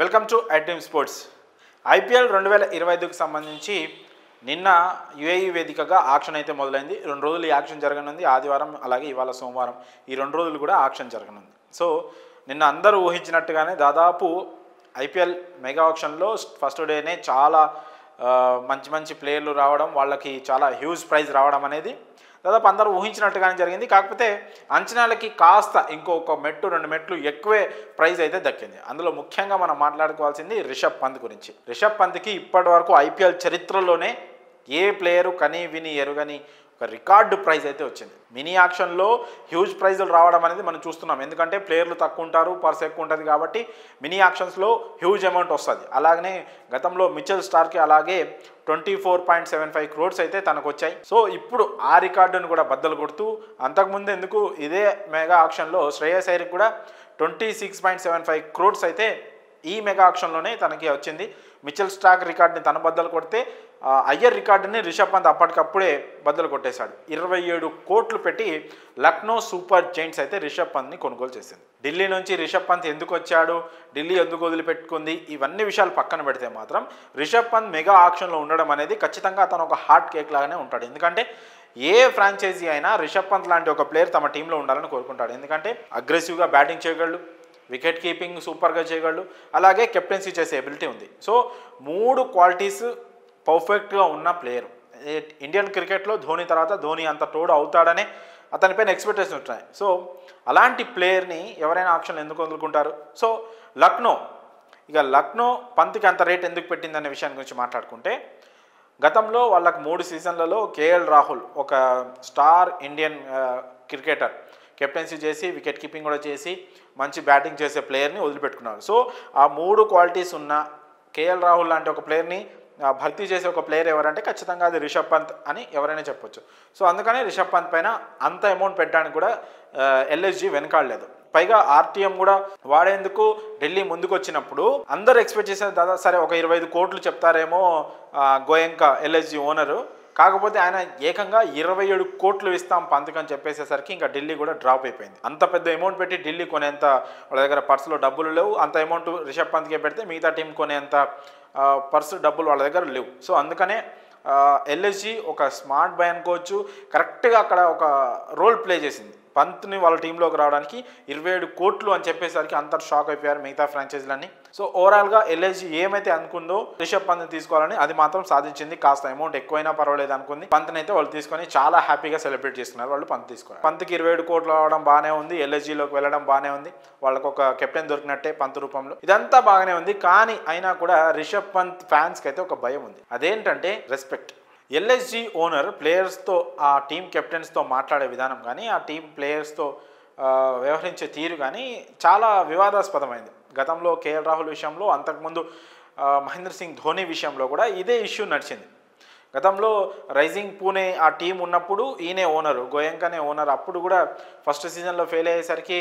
Welcome to iTeam sports. IPL 2025కు సంబంధించి నిన్న యుఏఈ వేదికగా ఆక్షన్ అయితే మొదలైంది. 2 రోజులు ఈ ఆక్షన్ జరగనుంది. ఆదివారం అలాగే ఇవాళ సోమవారం ఈ 2 రోజులు కూడా ఆక్షన్ జరగనుంది. సో నిన్న అందరూ ఊహించినట్టుగానే దాదాపు ఐపీఎల్ మెగా ఆక్షన్లో ఫస్ట్ డేనే చాలా మంచి ప్లేయర్లు రావడం, వాళ్ళకి చాలా హ్యూజ్ ప్రైజ్ రావడం అనేది దాదాపు అందరూ ఊహించినట్టుగానే జరిగింది. కాకపోతే అంచనాలకి కాస్త ఇంకొక మెట్టు 2 మెట్లు ఎక్కువే ప్రైజ్ అయితే దక్కింది. అందులో ముఖ్యంగా మనం మాట్లాడుకోవాల్సింది రిషబ్ పంత్ గురించి. రిషబ్ పంత్కి ఇప్పటి వరకు ఐపీఎల్ చరిత్రలోనే ఏ ప్లేయరు కని విని ఎరుగని ఒక రికార్డు ప్రైజ్ అయితే వచ్చింది. మినీ ఆక్షన్లో హ్యూజ్ ప్రైజులు రావడం అనేది మనం చూస్తున్నాం. ఎందుకంటే ప్లేయర్లు తక్కువ ఉంటారు, పర్స్ ఎక్కువ ఉంటుంది కాబట్టి మినీ ఆక్షన్స్లో హ్యూజ్ అమౌంట్ వస్తుంది. అలాగనే గతంలో మిచెల్ స్టార్కి అలాగే 24.75 crores అయితే తనకు వచ్చాయి. సో ఇప్పుడు ఆ రికార్డును కూడా బద్దలు కొడుతూ అంతకుముందు ఎందుకు ఇదే మెగా ఆక్షన్లో శ్రేయస్ అయ్యర్కి కూడా 26.75 crores అయితే ఈ మెగా ఆక్షన్లోనే తనకి వచ్చింది. మిచెల్ స్టార్క్ రికార్డుని తన బద్దలు కొడితే అయ్యర్ రికార్డుని రిషబ్ పంత్ అప్పటికప్పుడే బద్దలు కొట్టేశాడు. 27 కోట్లు పెట్టి లక్నో సూపర్ జైంట్స్ అయితే రిషబ్ పంత్ని కొనుగోలు చేసింది. ఢిల్లీ నుంచి రిషబ్ పంత్ ఎందుకు వచ్చాడు, ఢిల్లీ ఎందుకు వదిలిపెట్టుకుంది, ఇవన్నీ విషయాలు పక్కన పెడితే మాత్రం రిషబ్ పంత్ మెగా ఆక్షన్లో ఉండడం అనేది ఖచ్చితంగా అతను ఒక హాట్ కేక్ లాగానే ఉంటాడు. ఎందుకంటే ఏ ఫ్రాంచైజీ అయినా రిషబ్ పంత్ లాంటి ఒక ప్లేయర్ తమ టీంలో ఉండాలని కోరుకుంటాడు. ఎందుకంటే అగ్రెసివ్గా బ్యాటింగ్ చేయగలడు, వికెట్ కీపింగ్ సూపర్గా చేయగలడు, అలాగే కెప్టెన్సీ చేసే ఎబిలిటీ ఉంది. సో 3 క్వాలిటీస్ పర్ఫెక్ట్గా ఉన్న ప్లేయర్. ఇండియన్ క్రికెట్లో ధోని తర్వాత ధోని అంత తోడు అవుతాడనే అతనిపైన ఎక్స్పెక్టేషన్ ఉంటాయి. సో అలాంటి ప్లేయర్ని ఎవరైనా ఆప్షన్ ఎందుకు వదులుకుంటారు. సో లక్నో పంత్కి అంత రేట్ ఎందుకు పెట్టిందనే విషయాన్ని గురించి మాట్లాడుకుంటే, గతంలో వాళ్ళకి 3 సీజన్లలో కేఎల్ రాహుల్ ఒక స్టార్ ఇండియన్ క్రికెటర్ కెప్టెన్సీ చేసి వికెట్ కీపింగ్ కూడా చేసి మంచి బ్యాటింగ్ చేసే ప్లేయర్ని వదిలిపెట్టుకున్నారు. సో ఆ 3 క్వాలిటీస్ ఉన్న కేఎల్ రాహుల్ లాంటి ఒక ప్లేయర్ని భర్తీ చేసే ఒక ప్లేయర్ ఎవరంటే ఖచ్చితంగా అది రిషబ్ పంత్ అని ఎవరైనా చెప్పొచ్చు. సో అందుకనే రిషబ్ పంత్ పైన అంత అమౌంట్ పెట్టడానికి కూడా ఎల్ఎస్జీ వెనకాడలేదు. పైగా ఆర్టీఎం కూడా వాడేందుకు ఢిల్లీ ముందుకు వచ్చినప్పుడు అందరూ ఎక్స్పెక్ట్ చేసిన దాదాపు సరే ఒక 25 కోట్లు చెప్తారేమో గోయంకా ఎల్ఎస్జీ ఓనరు. కాకపోతే ఆయన ఏకంగా 27 కోట్లు ఇస్తాం పంత్కి అని చెప్పేసేసరికి ఇంకా ఢిల్లీ కూడా డ్రాప్ అయిపోయింది. అంత పెద్ద అమౌంట్ పెట్టి ఢిల్లీ కొనేంత వాళ్ళ దగ్గర పర్సులో డబ్బులు లేవు. అంత అమౌంట్ రిషబ్ పంత్కే పెడితే మిగతా టీం కొనేంత పర్సు డబ్బులు వాళ్ళ దగ్గర లేవు. సో అందుకనే ఎల్ఎస్జీ ఒక స్మార్ట్ బై అనుకోవచ్చు, కరెక్ట్గా అక్కడ ఒక రోల్ ప్లే చేసింది. పంత్ని వాళ్ళ టీంలోకి రావడానికి 27 కోట్లు అని చెప్పేసరికి అంతా షాక్ అయిపోయారు మిగతా ఫ్రాంచైజీలన్నీ. సో ఓవరాల్గా ఎల్ఎస్జీ ఏమైతే అనుకుందో రిషబ్ పంత్ని తీసుకోవాలని అది మాత్రం సాధించింది. కాస్త అమౌంట్ ఎక్కువైనా పర్వాలేదు అనుకుంది. పంత్ని అయితే వాళ్ళు తీసుకొని చాలా హ్యాపీగా సెలబ్రేట్ చేసుకున్నారు. వాళ్ళు పంత్ తీసుకున్నారు. పంత్కి 27 కోట్లు రావడం బాగానే ఉంది, ఎల్ఎస్జీలోకి వెళ్ళడం బాగానే ఉంది, వాళ్ళకు ఒక కెప్టెన్ దొరికినట్టే పంత్ రూపంలో, ఇదంతా బాగానే ఉంది. కానీ అయినా కూడా రిషబ్ పంత్ ఫ్యాన్స్కి అయితే ఒక భయం ఉంది. అదేంటంటే రెస్పెక్ట్. ఎల్ఎస్జీ ఓనర్ ప్లేయర్స్తో ఆ టీం కెప్టెన్స్తో మాట్లాడే విధానం కానీ ఆ టీం ప్లేయర్స్తో వ్యవహరించే తీరు కానీ చాలా వివాదాస్పదమైంది. గతంలో కేఎల్ రాహుల్ విషయంలో, అంతకుముందు మహేంద్ర సింగ్ ధోని విషయంలో కూడా ఇదే ఇష్యూ నడిచింది. గతంలో రైజింగ్ పూణే ఆ టీం ఉన్నప్పుడు ఈయనే ఓనరు, గోయంకానే ఓనర్. అప్పుడు కూడా ఫస్ట్ సీజన్లో ఫెయిల్ అయ్యేసరికి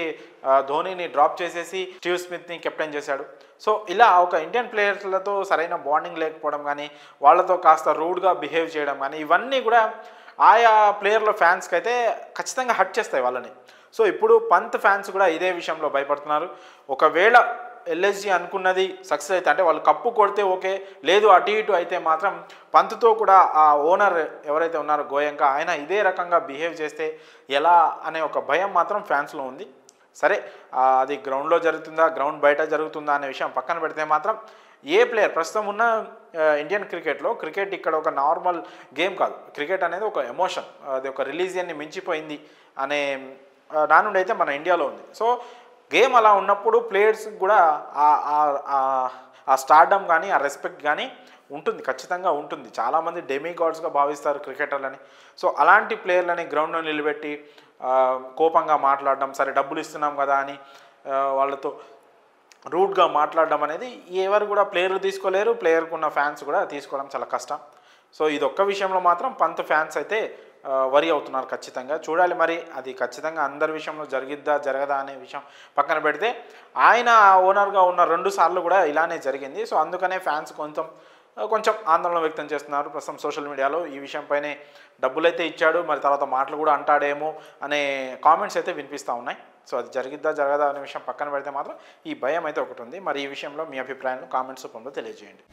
ధోనిని డ్రాప్ చేసేసి స్టీవ్ స్మిత్ని కెప్టెన్ చేశాడు. సో ఇలా ఒక ఇండియన్ ప్లేయర్లతో సరైన బాండింగ్ లేకపోవడం కానీ, వాళ్ళతో కాస్త రూడ్గా బిహేవ్ చేయడం కానీ, ఇవన్నీ కూడా ఆయా ప్లేయర్ల ఫ్యాన్స్కి అయితే ఖచ్చితంగా హర్ట్ చేస్తాయి వాళ్ళని. సో ఇప్పుడు పంత్ ఫ్యాన్స్ కూడా ఇదే విషయంలో భయపడుతున్నారు. ఒకవేళ ఎల్ఎస్జీ అనుకున్నది సక్సెస్ అయితే, అంటే వాళ్ళు కప్పు కొడితే ఓకే, లేదు అటు ఇటు అయితే మాత్రం పంత్తో కూడా ఆ ఓనర్ ఎవరైతే ఉన్నారో గోయంకా, ఆయన ఇదే రకంగా బిహేవ్ చేస్తే ఎలా అనే ఒక భయం మాత్రం ఫ్యాన్స్లో ఉంది. సరే అది గ్రౌండ్లో జరుగుతుందా గ్రౌండ్ బయట జరుగుతుందా అనే విషయం పక్కన పెడితే మాత్రం ఏ ప్లేయర్ ప్రస్తుతం ఉన్న ఇండియన్ క్రికెట్లో, క్రికెట్ ఇక్కడ ఒక నార్మల్ గేమ్ కాదు, క్రికెట్ అనేది ఒక ఎమోషన్, అది ఒక రిలీజియన్ని మించిపోయింది అనే నానుండి అయితే మన ఇండియాలో ఉంది. సో గేమ్ అలా ఉన్నప్పుడు ప్లేయర్స్ కూడా ఆ స్టార్డమ్ కానీ ఆ రెస్పెక్ట్ కానీ ఉంటుంది, ఖచ్చితంగా ఉంటుంది. చాలామంది డెమీ గాడ్స్గా భావిస్తారు క్రికెటర్లని. సో అలాంటి ప్లేయర్లని గ్రౌండ్లో నిలబెట్టి కోపంగా మాట్లాడడం, సరే డబ్బులు ఇస్తున్నాం కదా అని వాళ్ళతో రూడ్గా మాట్లాడడం అనేది ఎవరు కూడా ప్లేయర్లు తీసుకోలేరు, ప్లేయర్కు ఉన్న ఫ్యాన్స్ కూడా తీసుకోవడం చాలా కష్టం. సో ఇదొక్క విషయంలో మాత్రం పంత్ ఫ్యాన్స్ అయితే వరి అవుతున్నారు. ఖచ్చితంగా చూడాలి మరి అది ఖచ్చితంగా అందరి విషయంలో జరిగిద్దా జరగదా అనే విషయం పక్కన పెడితే, ఆయన ఓనర్గా ఉన్న 2 సార్లు కూడా ఇలానే జరిగింది. సో అందుకనే ఫ్యాన్స్ కొంచెం ఆందోళన వ్యక్తం చేస్తున్నారు ప్రస్తుతం సోషల్ మీడియాలో. ఈ విషయంపైనే డబ్బులైతే ఇచ్చాడు, మరి తర్వాత మాటలు కూడా అంటాడేమో అనే కామెంట్స్ అయితే వినిపిస్తూ ఉన్నాయి. సో అది జరిగిద్దా జరగదా అనే విషయం పక్కన పెడితే మాత్రం ఈ భయం అయితే ఒకటి ఉంది. మరి ఈ విషయంలో మీ అభిప్రాయాలను కామెంట్స్ రూపంలో తెలియజేయండి.